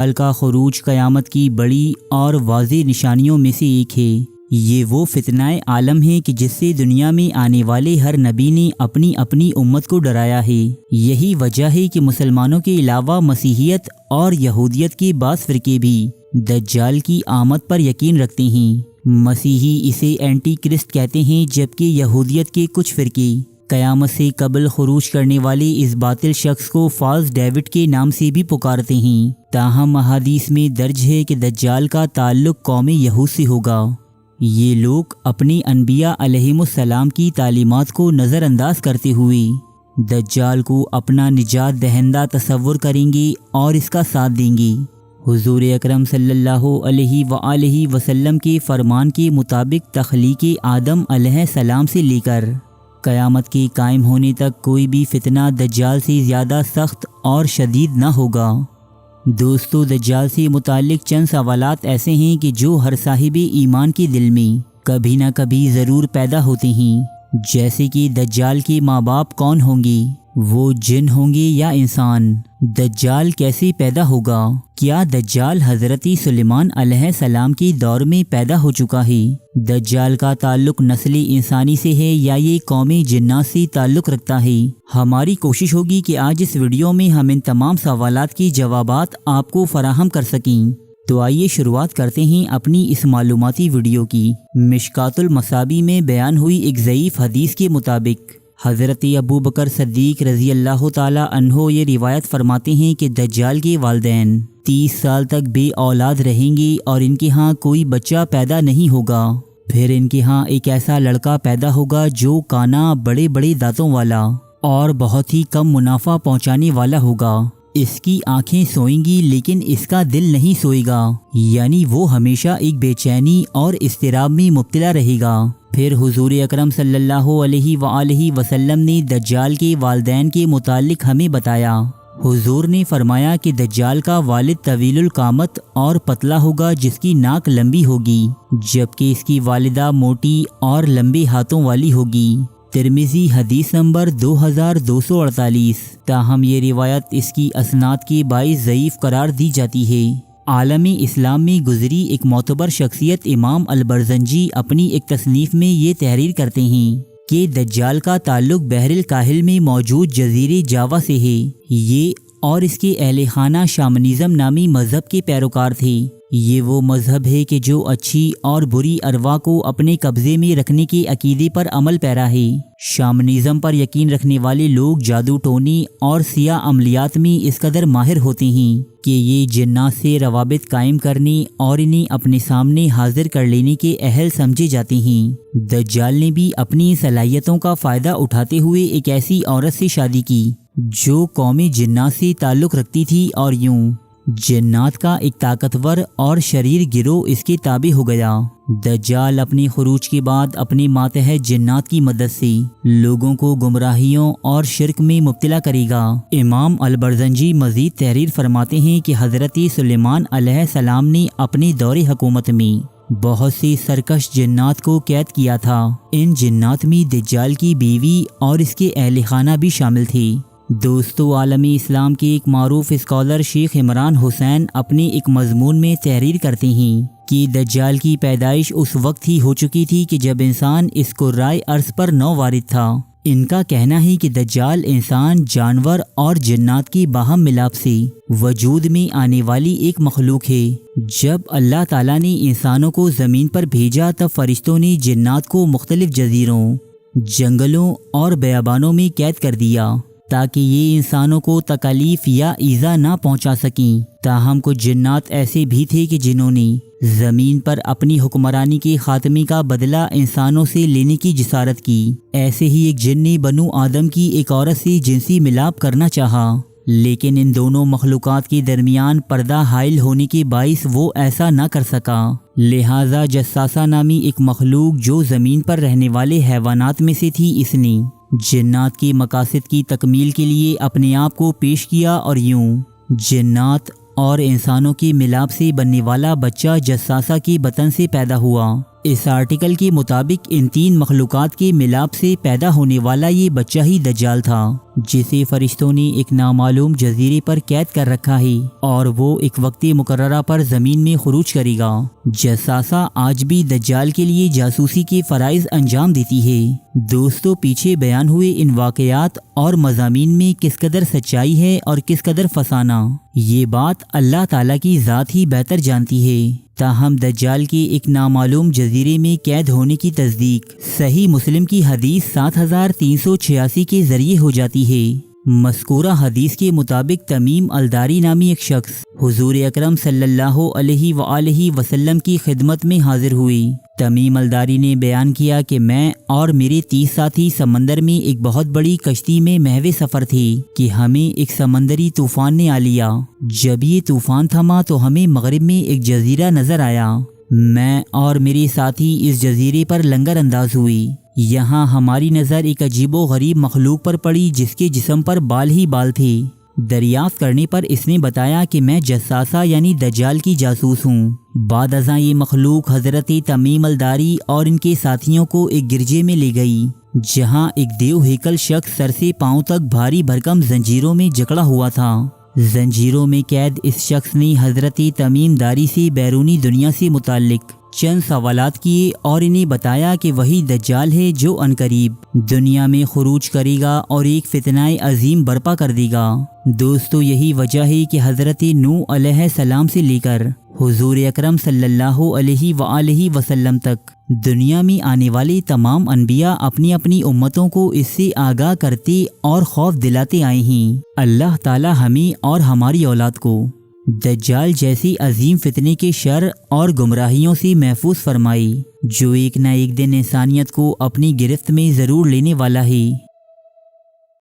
دجال کا خروج قیامت کی بڑی اور واضح نشانیوں میں سے ایک ہے۔ یہ وہ فتنہ عالم ہے کہ جس سے دنیا میں آنے والے ہر نبی نے اپنی اپنی امت کو ڈرایا ہے۔ یہی وجہ ہے کہ مسلمانوں کے علاوہ مسیحیت اور یہودیت کے بعض فرقے بھی دجال کی آمد پر یقین رکھتے ہیں۔ مسیحی اسے اینٹی کرسٹ کہتے ہیں، جبکہ یہودیت کے کچھ فرقے قیامت سے قبل خروج کرنے والے اس باطل شخص کو فالس ڈیوڈ کے نام سے بھی پکارتے ہیں۔ تاہم احادیث میں درج ہے کہ دجال کا تعلق قوم یہود سے ہوگا۔ یہ لوگ اپنے انبیاء علیہم السلام کی تعلیمات کو نظر انداز کرتے ہوئے دجال کو اپنا نجات دہندہ تصور کریں گے اور اس کا ساتھ دیں گے۔ حضور اکرم صلی اللہ علیہ وآلہ وسلم کے فرمان کے مطابق تخلیق آدم علیہ السلام سے لے کر قیامت کے قائم ہونے تک کوئی بھی فتنہ دجال سے زیادہ سخت اور شدید نہ ہوگا۔ دوستو، دجال سے متعلق چند سوالات ایسے ہیں کہ جو ہر صاحب ایمان کے دل میں کبھی نہ کبھی ضرور پیدا ہوتے ہیں، جیسے کہ دجال کے ماں باپ کون ہوں گے؟ وہ جن ہوں گے یا انسان؟ دجال کیسے پیدا ہوگا؟ کیا دجال حضرت سلیمان علیہ السلام کے دور میں پیدا ہو چکا ہے؟ دجال کا تعلق نسل انسانی سے ہے یا یہ قوم جنات سے تعلق رکھتا ہے؟ ہماری کوشش ہوگی کہ آج اس ویڈیو میں ہم ان تمام سوالات کے جوابات آپ کو فراہم کر سکیں۔ تو آئیے شروعات کرتے ہیں اپنی اس معلوماتی ویڈیو کی۔ مشکات المصابیح میں بیان ہوئی ایک ضعیف حدیث کے مطابق حضرت ابو بکر صدیق رضی اللہ تعالی عنہ یہ روایت فرماتے ہیں کہ دجال کے والدین 30 سال تک بے اولاد رہیں گے اور ان کے ہاں کوئی بچہ پیدا نہیں ہوگا۔ پھر ان کے ہاں ایک ایسا لڑکا پیدا ہوگا جو کانا، بڑے بڑے دانتوں والا اور بہت ہی کم منافع پہنچانے والا ہوگا۔ اس کی آنکھیں سوئیں گی لیکن اس کا دل نہیں سوئے گا، یعنی وہ ہمیشہ ایک بے چینی اور اضطراب میں مبتلا رہے گا۔ پھر حضور اکرم صلی اللہ علیہ وآلہ وسلم نے دجال کے والدین کے متعلق ہمیں بتایا۔ حضور نے فرمایا کہ دجال کا والد طویل القامت اور پتلا ہوگا جس کی ناک لمبی ہوگی، جبکہ اس کی والدہ موٹی اور لمبے ہاتھوں والی ہوگی۔ ترمذی حدیث نمبر 2248۔ تاہم یہ روایت اس کی اسناد کے باعث ضعیف قرار دی جاتی ہے۔ عالم اسلام میں گزری ایک معتبر شخصیت امام البرزنجی اپنی ایک تصنیف میں یہ تحریر کرتے ہیں کہ دجال کا تعلق بحر الکاہل میں موجود جزیرے جاوا سے ہے۔ یہ اور اس کے اہل خانہ شامنزم نامی مذہب کے پیروکار تھے۔ یہ وہ مذہب ہے کہ جو اچھی اور بری ارواح کو اپنے قبضے میں رکھنے کے عقیدے پر عمل پیرا ہے۔ شامنزم پر یقین رکھنے والے لوگ جادو ٹونے اور سیاہ عملیات میں اس قدر ماہر ہوتے ہیں کہ یہ جنات سے روابط قائم کرنے اور انہیں اپنے سامنے حاضر کر لینے کے اہل سمجھے جاتے ہیں۔ دجال نے بھی اپنی صلاحیتوں کا فائدہ اٹھاتے ہوئے ایک ایسی عورت سے شادی کی جو قوم جنات سے تعلق رکھتی تھی، اور یوں جنات کا ایک طاقتور اور شریر گروہ اس کے تابع ہو گیا۔ دجال اپنے خروج کے بعد اپنے ماتحت جنات کی مدد سے لوگوں کو گمراہیوں اور شرک میں مبتلا کرے گا۔ امام البرزنجی مزید تحریر فرماتے ہیں کہ حضرت سلیمان علیہ السلام نے اپنے دور حکومت میں بہت سے سرکش جنات کو قید کیا تھا۔ ان جنات میں دجال کی بیوی اور اس کے اہل خانہ بھی شامل تھے۔ دوستو، عالم اسلام کے ایک معروف اسکالر شیخ عمران حسین اپنے ایک مضمون میں تحریر کرتے ہیں کہ دجال کی پیدائش اس وقت ہی ہو چکی تھی کہ جب انسان اس کرۂ ارض پر نو وارد تھا۔ ان کا کہنا ہے کہ دجال انسان، جانور اور جنات کی باہم ملاپ سے وجود میں آنے والی ایک مخلوق ہے۔ جب اللہ تعالیٰ نے انسانوں کو زمین پر بھیجا تب فرشتوں نے جنات کو مختلف جزیروں، جنگلوں اور بیابانوں میں قید کر دیا تاکہ یہ انسانوں کو تکالیف یا ایذا نہ پہنچا سکیں۔ تاہم کچھ جنات ایسے بھی تھے کہ جنہوں نے زمین پر اپنی حکمرانی کے خاتمے کا بدلہ انسانوں سے لینے کی جسارت کی۔ ایسے ہی ایک جن نے بنو آدم کی ایک عورت سے جنسی ملاپ کرنا چاہا، لیکن ان دونوں مخلوقات کے درمیان پردہ حائل ہونے کے باعث وہ ایسا نہ کر سکا۔ لہٰذا جساسہ نامی ایک مخلوق جو زمین پر رہنے والے حیوانات میں سے تھی، اس نے جنات کے مقاصد کی تکمیل کے لیے اپنے آپ کو پیش کیا، اور یوں جنات اور انسانوں کے ملاپ سے بننے والا بچہ جساسہ کے بطن سے پیدا ہوا۔ اس آرٹیکل کے مطابق ان 3 مخلوقات کے ملاپ سے پیدا ہونے والا یہ بچہ ہی دجال تھا، جسے فرشتوں نے ایک نامعلوم جزیرے پر قید کر رکھا ہے اور وہ ایک وقت مقررہ پر زمین میں خروج کرے گا۔ جساسہ آج بھی دجال کے لیے جاسوسی کے فرائض انجام دیتی ہے۔ دوستو، پیچھے بیان ہوئے ان واقعات اور مضامین میں کس قدر سچائی ہے اور کس قدر فسانہ، یہ بات اللہ تعالیٰ کی ذات ہی بہتر جانتی ہے۔ تاہم دجال کے ایک نامعلوم جزیرے میں قید ہونے کی تصدیق صحیح مسلم کی حدیث 7386 کے ذریعے ہو جاتی ہے۔ مذکورہ حدیث کے مطابق تمیم الداری نامی ایک شخص حضور اکرم صلی اللہ علیہ وآلہ وسلم کی خدمت میں حاضر ہوئی۔ تمیم الداری نے بیان کیا کہ میں اور میرے 30 ساتھی سمندر میں ایک بہت بڑی کشتی میں محو سفر تھی کہ ہمیں ایک سمندری طوفان نے آ لیا۔ جب یہ طوفان تھما تو ہمیں مغرب میں ایک جزیرہ نظر آیا۔ میں اور میرے ساتھی اس جزیرے پر لنگر انداز ہوئی۔ یہاں ہماری نظر ایک عجیب و غریب مخلوق پر پڑی جس کے جسم پر بال ہی بال تھے۔ دریافت کرنے پر اس نے بتایا کہ میں جساسہ یعنی دجال کی جاسوس ہوں۔ بعد ازاں یہ مخلوق حضرت تمیم الداری اور ان کے ساتھیوں کو ایک گرجے میں لے گئی، جہاں ایک دیو ہیکل شخص سر سے پاؤں تک بھاری بھرکم زنجیروں میں جکڑا ہوا تھا۔ زنجیروں میں قید اس شخص نے حضرت تمیم داری سے بیرونی دنیا سے متعلق چند سوالات کیے اور انہیں بتایا کہ وہی دجال ہے جو عنقریب دنیا میں خروج کرے گا اور ایک فتنہ عظیم برپا کر دے گا۔ دوستو، یہی وجہ ہے کہ حضرت نوح علیہ السلام سے لے کر حضور اکرم صلی اللہ علیہ وآلہ وسلم تک دنیا میں آنے والے تمام انبیاء اپنی اپنی امتوں کو اس سے آگاہ کرتے اور خوف دلاتے آئے ہیں۔ اللہ تعالی ہمیں اور ہماری اولاد کو دجال جیسی عظیم فتنے کے شر اور گمراہیوں سے محفوظ فرمائی، جو ایک نہ ایک دن انسانیت کو اپنی گرفت میں ضرور لینے والا ہے۔